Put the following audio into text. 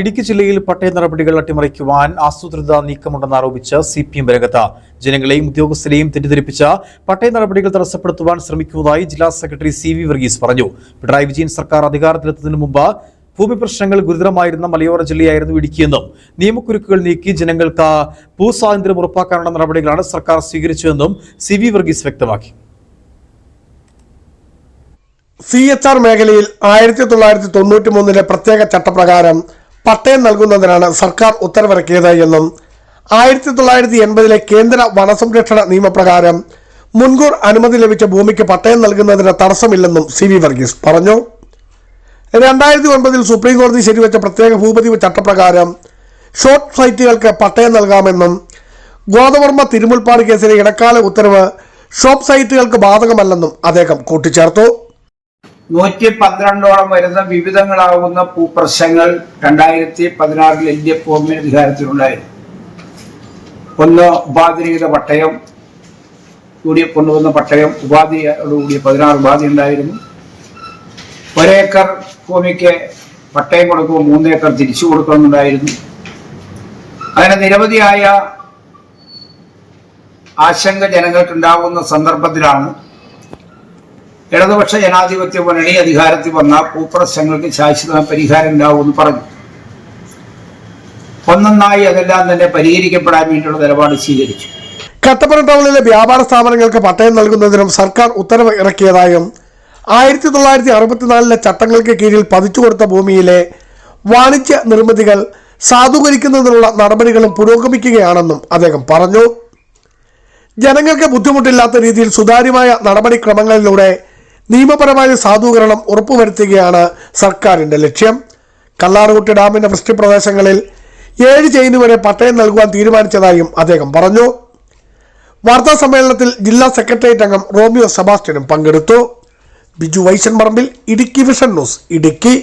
ഇടുക്കി ജില്ലയിൽ പട്ടയ നടപടികൾ അട്ടിമറിക്കുവാൻ ആസൂത്രിത നീക്കമുണ്ടെന്നാരോപിച്ച് സിപിഎം രംഗത്ത് ജനങ്ങളെയും ഉദ്യോഗസ്ഥരെയും തെറ്റിദ്ധരിപ്പിച്ച പട്ടയ നടപടികൾ തടസ്സപ്പെടുത്തുവാൻ ശ്രമിക്കുന്നതായി ജില്ലാ സെക്രട്ടറി സി.വി. വർഗീസ് പറഞ്ഞു. പിണറായി വിജയൻ സർക്കാർ അധികാരത്തിലെത്തുന്നതിന് മുമ്പ് ഭൂമി പ്രശ്നങ്ങൾ ഗുരുതരമായിരുന്ന മലയോര ജില്ലയായിരുന്നു ഇടുക്കിയെന്നും നിയമക്കുരുക്കുകൾ നീക്കി ജനങ്ങൾക്ക് ഭൂസ്വാതന്ത്ര്യം ഉറപ്പാക്കാനുള്ള നടപടികളാണ് സർക്കാർ സ്വീകരിച്ചതെന്നും സി.വി. വർഗീസ് വ്യക്തമാക്കി. CHR മേഖലയിൽ 1993 പ്രത്യേക ചട്ടപ്രകാരം പട്ടയം നൽകുന്നതിനാണ് സർക്കാർ ഉത്തരവിറക്കിയത് എന്നും 1980 കേന്ദ്ര വനസംരക്ഷണ നിയമപ്രകാരം മുൻകൂർ അനുമതി ലഭിച്ച ഭൂമിക്ക് പട്ടയം നൽകുന്നതിന് തടസ്സമില്ലെന്നും സി.വി. വർഗീസ് പറഞ്ഞു. 2009 സുപ്രീം കോടതി ശരിവെച്ച പ്രത്യേക ഭൂപതിവ് ചട്ടപ്രകാരം ഷോർട്ട് സൈറ്റുകൾക്ക് പട്ടയം നൽകാമെന്നും ഗോദവർമ്മ തിരുമുൽപ്പാട് കേസിലെ ഇടക്കാല ഉത്തരവ് ഷോപ്പ് സൈറ്റുകൾക്ക് ബാധകമല്ലെന്നും അദ്ദേഹം കൂട്ടിച്ചേർത്തു. 112ഓളം വരുന്ന വിവിധങ്ങളാവുന്ന ഭൂപ്രശ്നങ്ങൾ 2016 LDF ഗവൺമെന്റ് അധികാരത്തിലുണ്ടായിരുന്നു. ഒന്ന്, ഉപാധിരഹിത പട്ടയം, UDF കൊണ്ടുവന്ന പട്ടയം ഉപാധിയോടുകൂടിയ 16 ഉപാധി ഉണ്ടായിരുന്നു. 1 ഏക്കർ ഭൂമിക്ക് പട്ടയം കൊടുക്കുമ്പോൾ 3 ഏക്കർ തിരിച്ചു കൊടുക്കണമെന്നുണ്ടായിരുന്നു. അങ്ങനെ നിരവധിയായ ആശങ്ക ജനങ്ങൾക്കുണ്ടാവുന്ന സന്ദർഭത്തിലാണ് ഇടതുപക്ഷ ജനാധിപത്യ മുന്നണി അധികാരത്തിൽ വന്ന ഭൂപ്രശ്നങ്ങൾക്ക് ശാശ്വത പരിഹാരം ഉണ്ടാവുമെന്ന് പറഞ്ഞു. ഒന്നൊന്നായി അതെല്ലാം തന്നെ പരിഹരിക്കപ്പെടാൻ വേണ്ടിയുള്ള നിലപാട് സ്വീകരിച്ചു. കട്ടപ്പന ടൗണിലെ വ്യാപാര സ്ഥാപനങ്ങൾക്ക് പട്ടയം നൽകുന്നതിനും സർക്കാർ ഉത്തരവ് ഇറക്കിയതായും 1964 ചട്ടങ്ങൾക്ക് കീഴിൽ പതിച്ചുകൊടുത്ത ഭൂമിയിലെ വാണിജ്യ നിർമ്മിതികൾ സാധൂകരിക്കുന്നതിനുള്ള നടപടികളും പുരോഗമിക്കുകയാണെന്നും അദ്ദേഹം പറഞ്ഞു. ജനങ്ങൾക്ക് ബുദ്ധിമുട്ടില്ലാത്ത രീതിയിൽ സുതാര്യമായ നടപടിക്രമങ്ങളിലൂടെ നിയമപരമായ സാധൂകരണം ഉറപ്പുവരുത്തുകയാണ് സർക്കാരിന്റെ ലക്ഷ്യം. കല്ലാർകുട്ടി ഡാമിന്റെ വൃഷ്ടിപ്രദേശങ്ങളിൽ 7 ചെയിന് വരെ പട്ടയം നൽകുവാൻ തീരുമാനിച്ചതായും അദ്ദേഹം പറഞ്ഞു. വാർത്താ സമ്മേളനത്തിൽ ജില്ലാ സെക്രട്ടേറിയറ്റ് അംഗം റോമിയോ സെബാസ്റ്റ്യനും പങ്കെടുത്തു. ബിജു വൈശൻ പറമ്പിൽ, ഇടുക്കി വിഷൻ ന്യൂസ്, ഇടുക്കി.